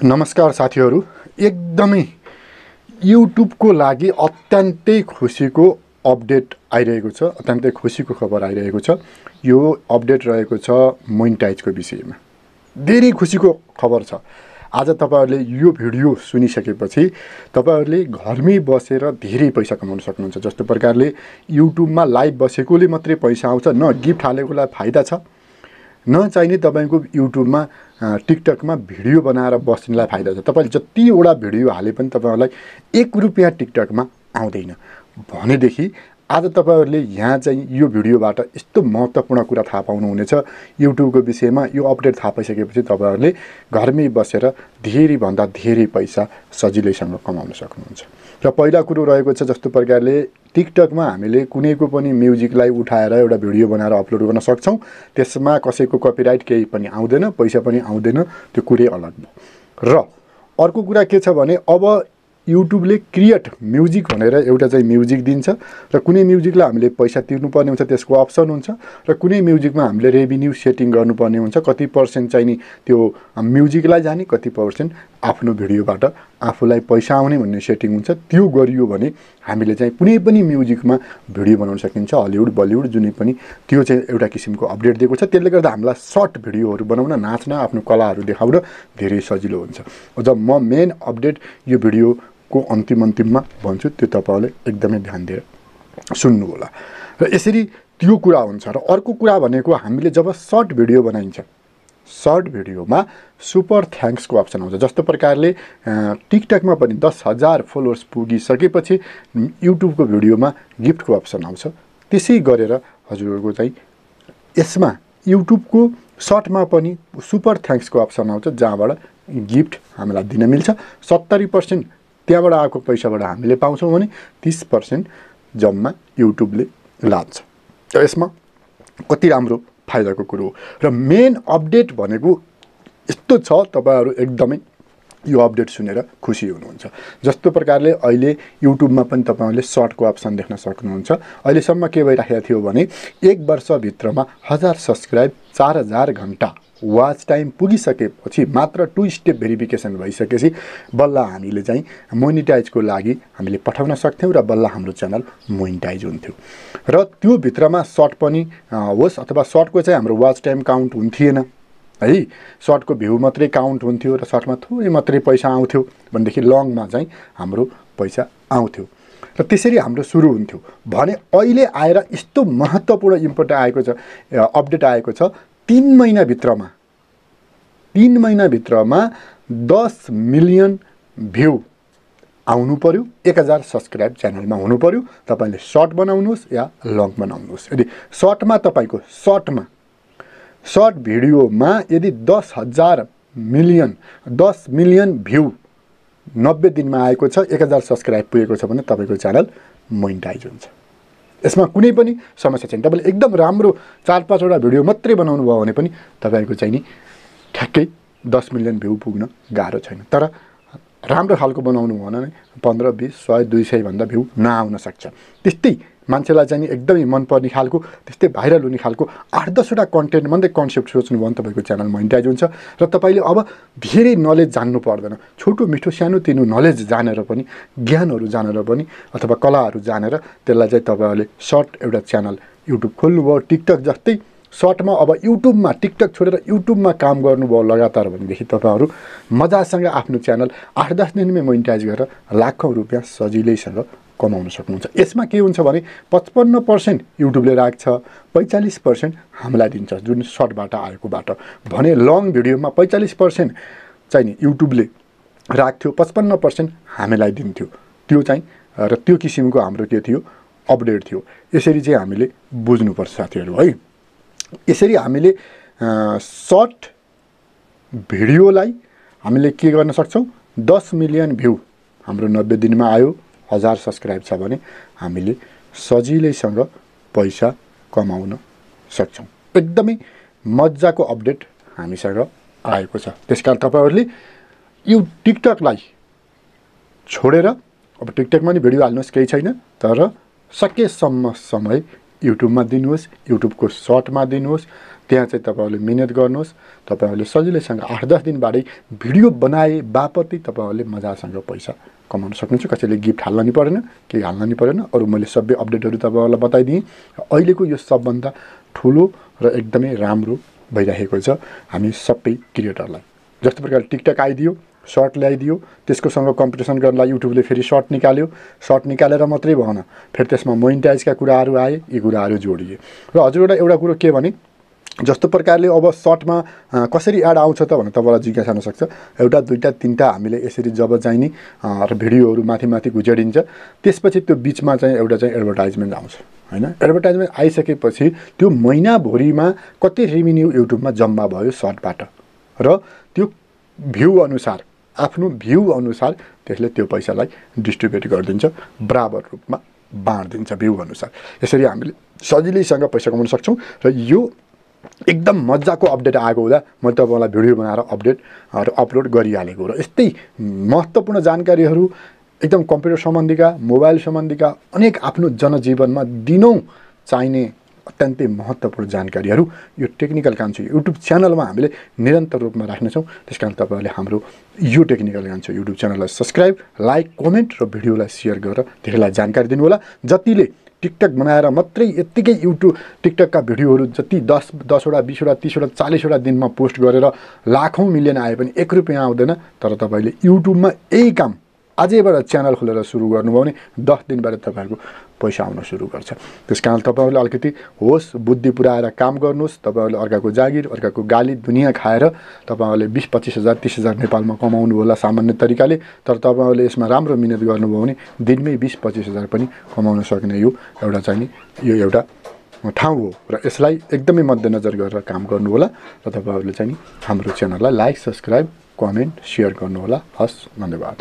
नमस्कार साथीहरु, एकदमै युट्युबको लागि अत्यन्तै खुसीको अपडेट आइरहेको छ। अत्यन्तै खुसीको खबर आइरहेको छ। यो अपडेट रहेको छ मोनेटाइजको विषयमा। धेरै खुसीको खबर छ। आज तपाईहरुले यो भिडियो सुनिसकेपछि तपाईहरुले घरमै बसेर धेरै पैसा कमाउन सक्नुहुन्छ। जस्तो प्रकारले युट्युबमा लाइभ बसेकोले मात्रै पैसा आउँछ, न गिफ्ट हालेकोलाई फाइदा छ, न चाहिने तपाईको युट्युबमा टिकटकमा भिडियो बनाएर बस्नेलाई फाइदा छ। तपाईले जतिवटा भिडियो हाले पनि तपाईहरुलाई 1 रुपैयाँ टिकटकमा आउँदैन भनेदेखि आज तपाईहरुले यहाँ चाहिँ यो भिडियोबाट यस्तो महत्त्वपूर्ण कुरा थाहा पाउनुहुनेछ। युट्युबको विषयमा यो अपडेट थाहा पाइसकेपछि तपाईहरुले घरमै बसेर धेरै भन्दा धेरै पैसा सजिलैसँग कमाउन सक्नुहुन्छ। र पहिला कुरो रहेको छ, जस्तो प्रकारले टिकटकमा हामीले कुनैको पनि म्युजिकलाई उठाएर एउटा भिडियो बनाएर अपलोड गर्न सक्छौं। त्यसमा कसैको कपिराइट केही पनि आउँदैन, पैसा पनि आउँदैन, त्यो कुरै अलग हो। र अर्को कुरा के छ भने अब युट्युबले क्रिएट म्युजिक भनेर एउटा चाहिँ म्युजिक दिन्छ र कुनै म्युजिकलाई हामीले पैसा तिर्नुपर्ने हुन्छ, त्यसको अप्सन हुन्छ। र कुनै म्युजिकमा हामीले रेभिन्यू सेटिङ गर्नुपर्ने हुन्छ, कति पर्सेन्ट चाहिँ नि त्यो म्युजिकलाई जाने, कति पर्सेन्ट आफ्नो भिडियोबाट आफूलाई पैसा आउने भन्ने सेटिङ हुन्छ। त्यो गरियो भने हामीले चाहिँ कुनै पनि म्युजिकमा भिडियो बनाउन सकिन्छ। हलिउड बलिउड जुनै पनि, त्यो चाहिँ एउटा किसिमको अपडेट दिएको छ। त्यसले गर्दा हामीलाई सर्ट भिडियोहरू बनाउन, नाच्न, आफ्नो कलाहरू देखाउन धेरै सजिलो हुन्छ। अझ म मेन अपडेट यो भिडियोको अन्तिममा भन्छु, त्यो तपाईहरुले एकदमै ध्यान दिएर सुन्नु होला। र यसरी त्यो कुरा हुन्छ। र अर्को कुरा भनेको हामीले जब सर्ट भिडियो बनाइन्छ, सर्ट भिडियोमा सुपर थ्याङ्क्सको अप्सन आउँछ। जस्तो प्रकारले टिकटकमा पनि 10,000 फलोअर्स पुगिसकेपछि युट्युबको भिडियोमा गिफ्टको अप्सन आउँछ। त्यसै गरेर हजुरहरुको चाहिँ यसमा युट्युबको सर्टमा पनि सुपर थ्याङ्क्सको अप्सन आउँछ, जहाँबाट गिफ्ट हामीलाई दिन मिल्छ। 70% त्यहाँबाट आएको पैसाबाट हामीले पाउँछौँ भने 30% जम्मा युट्युबले लान्छ। र यसमा कति राम्रो फाइदाको कुरो हो। र मेन अपडेट भनेको यस्तो छ, तपाईहरु एकदमै यो अपडेट सुनेर खुसी हुनुहुन्छ। जस्तो प्रकारले अहिले युट्युबमा पनि तपाईहरुले सर्टको अप्सन देख्न सक्नुहुन्छ। अहिलेसम्म के भइराखेको थियो भने 1 वर्षभित्रमा 1000 सब्स्क्राइब, 4000 घण्टा वाच टाइम पुगिसकेपछि मात्र 2 स्टेप भेरिफिकेसन भइसकेपछि बल्ल हामीले चाहिँ मोनेटाइजको लागि हामीले पठाउन सक्थ्यौं र बल्ल हाम्रो च्यानल मोनेटाइज हुन्थ्यो। र त्यो भित्रमा सर्ट पनि होस् अथवा सर्टको चाहिँ हाम्रो वाच टाइम काउन्ट हुन्थेन है, सर्टको भ्यू मात्रै काउन्ट हुन्थ्यो र सर्टमा थोरै मात्रै पैसा आउँथ्यो भनेदेखि लङमा चाहिँ हाम्रो पैसा आउँथ्यो र त्यसरी हाम्रो सुरु हुन्थ्यो भने अहिले आएर यस्तो महत्त्वपूर्ण इम्पोर्टेन्ट आएको छ, अपडेट आएको छ। 3 महिनाभित्रमा 10 मिलियन भ्यू आउनु पर्यो, 1000 सब्स्क्राइब च्यानलमा हुनु पर्यो। तपाईले सर्ट बनाउनुहोस् या लङ बनाउनुहोस्। यदि सर्टमा तपाईको सर्ट भिडियोमा यदि 10 मिलियन भ्यू 90 दिनमा आएको छ, 1000 सब्स्क्राइब पुगेको छ भने तपाईको च्यानल मोनेटाइज हुन्छ। यसमा कुनै पनि समस्या छैन। तपाईले एकदम राम्रो 4-5 वटा भिडियो मात्रै बनाउनु भयो भने पनि तपाईको चाहिँ नि ठ्याक्कै 10 मिलियन भ्यू पुग्न गाह्रो छैन। तर राम्रो खालको बनाउनु हो भने 15, 20, 100, 200 भन्दा भ्यू नआउन सक्छ। त्यस्तै मान्छेलाई चाहिँ एकदमै मनपर्ने खालको, त्यस्तै भाइरल हुने खालको 8-10 वटा कन्टेन्ट मात्रै कन्सेप्ट सोच्नु भयो भने तपाईको च्यानल मोनेटाइज हुन्छ। र तपाईले अब धेरै नलेज जान्नु पर्दैन। छोटो मिठो सानो तिनो नलेज जानेर पनि, ज्ञानहरू जानेर पनि अथवा कलाहरू जानेर त्यसलाई चाहिँ तपाईहरुले सर्ट एउटा च्यानल युट्युब खोल्नुभयो टिकटक जस्तै, सर्टमा अब युट्युबमा टिकटक छोडेर युट्युबमा काम गर्नुभयो लगातार भनेदेखि तपाईहरु मजासँग आफ्नो च्यानल 8-10 दिनमै मोनेटाइज गरेर लाखौं रुपैयाँ सजिलैसँग कमाउन सक्नुहुन्छ। यसमा के हुन्छ भने 55% युट्युबले राख्छ, 45% हामीलाई दिन्छ जुन सर्टबाट आएकोबाट। भने लङ भिडियोमा 45% चाहिँ नि युट्युबले राख्थ्यो, 55% हामीलाई दिन्थ्यो। त्यो चाहिँ र त्यो किसिमको हाम्रो के थियो, अपडेट थियो। यसरी चाहिँ हामीले बुझ्नुपर्छ साथीहरु है। यसरी हामीले सर्ट भिडियोलाई हामीले के गर्न सक्छौं, 10 मिलियन भ्यू हाम्रो 90 दिनमा आयो, 1000 सब्स्क्राइब छ भने हामीले सजिलैसँग पैसा कमाउन सक्छौं। एकदमै मज्जाको अपडेट हामीसँग आएको छ। त्यसकारण तपाईहरुले यो टिकटकलाई छोडेर, अब टिकटकमा नि भिडियो हाल्नुस् केही छैन, तर सकेसम्म समय युट्युबमा दिनुहोस्, युट्युबको सर्टमा दिनुहोस्, त्यहाँ चाहिँ तपाईँहरूले मिहिनेत गर्नुहोस्। तपाईँहरूले सजिलैसँग 8-10 दिन बादै भिडियो बनाए बापतै तपाईँहरूले मजासँग पैसा कमाउन सक्नुहुन्छ। कसैले गिफ्ट हाल्न नि परेन, केही हाल्न नि परेन। अरू मैले सबै अपडेटहरू तपाईँहरूलाई बताइदिएँ। अहिलेको यो सबभन्दा ठुलो र एकदमै राम्रो भइरहेको छ हामी सबै क्रिएटरलाई। जस्तो प्रकारले टिकटक आइदियो, सर्ट ल्याइदियो, त्यसको सँग कम्पिटिसन गर्नलाई युट्युबले फेरि सर्ट निकाल्यो। सर्ट निकालेर मात्रै भएन, फेरि त्यसमा मोनिटाइजका कुराहरू आए, यी कुराहरू जोडिए। र हजुरबाट एउटा कुरो के भने, जस्तो प्रकारले अब सर्टमा कसरी एड आउँछ त भनेर तपाईँलाई जिज्ञासा हुनसक्छ। एउटा, दुईवटा, तीनवटा हामीले यसरी जब चाहिँ नि र भिडियोहरू माथि माथि गुजेडिन्छ, त्यसपछि त्यो बिचमा चाहिँ एउटा चाहिँ एडभर्टाइजमेन्ट आउँछ हैन। एडभर्टाइजमेन्ट आइसकेपछि त्यो महिनाभरिमा कति रेभिन्यू युट्युबमा जम्मा भयो सर्टबाट, र त्यो भ्यू अनुसार, आफ्नो भ्यू अनुसार त्यसले त्यो पैसालाई डिस्ट्रिब्युट गरिदिन्छ, बराबर रूपमा बाँडिदिन्छ भ्यू अनुसार। यसरी हामीले सजिलैसँग पैसा कमाउन सक्छौँ। र यो एकदम मजाको अपडेट आएको हुँदा मैले तपाईँलाई भिडियो बनाएर अपलोड गरिहालेको। र यस्तै महत्त्वपूर्ण जानकारीहरू एकदम कम्प्युटर सम्बन्धीका, मोबाइल सम्बन्धीका अनेक आफ्नो जनजीवनमा दिनौँ चाहिने अत्यन्तै महत्त्वपूर्ण जानकारीहरू यो टेक्निकल कान्छो युट्युब च्यानलमा हामीले निरन्तर रूपमा राख्नेछौँ। त्यसकारण तपाईँहरूले हाम्रो यो टेक्निकल कान्छो युट्युब च्यानललाई सब्सक्राइब, लाइक, कमेन्ट र भिडियोलाई सेयर गरेर धेरैलाई जानकारी दिनुहोला। जतिले टिकटक बनाएर मात्रै यत्तिकै युट्युब टिकटकका भिडियोहरू जति 10वटा, 20वटा, 30वटा, 40वटा दिनमा पोस्ट गरेर लाखौँ मिलियन आए पनि 1 रुपियाँ आउँदैन। तर तपाईँले युट्युबमा यही काम आजैबाट च्यानल खोलेर सुरु गर्नुभयो भने 10 दिनबाट तपाईँहरूको पैसा आउन सुरु गर्छ। त्यसकारण तपाईँहरूले अलिकति होस् बुद्धि पुऱ्याएर काम गर्नुहोस्। तपाईँहरूले अर्काको जागिर, अर्काको गाली दुनियाँ खाएर तपाईँहरूले 20-25 हजार 30 हजार नेपालमा कमाउनु होला सामान्य तरिकाले। तर तपाईँहरूले यसमा राम्रो मिहिनेत गर्नुभयो भने दिनमै 20-25 हजार पनि कमाउन सक्ने यो एउटा चाहिँ नि यो एउटा ठाउँ हो। र यसलाई एकदमै मध्यनजर गरेर काम गर्नुहोला। र तपाईँहरूले चाहिँ नि हाम्रो च्यानललाई लाइक, सब्सक्राइब, कमेन्ट, सेयर गर्नुहोला। हस्, धन्यवाद।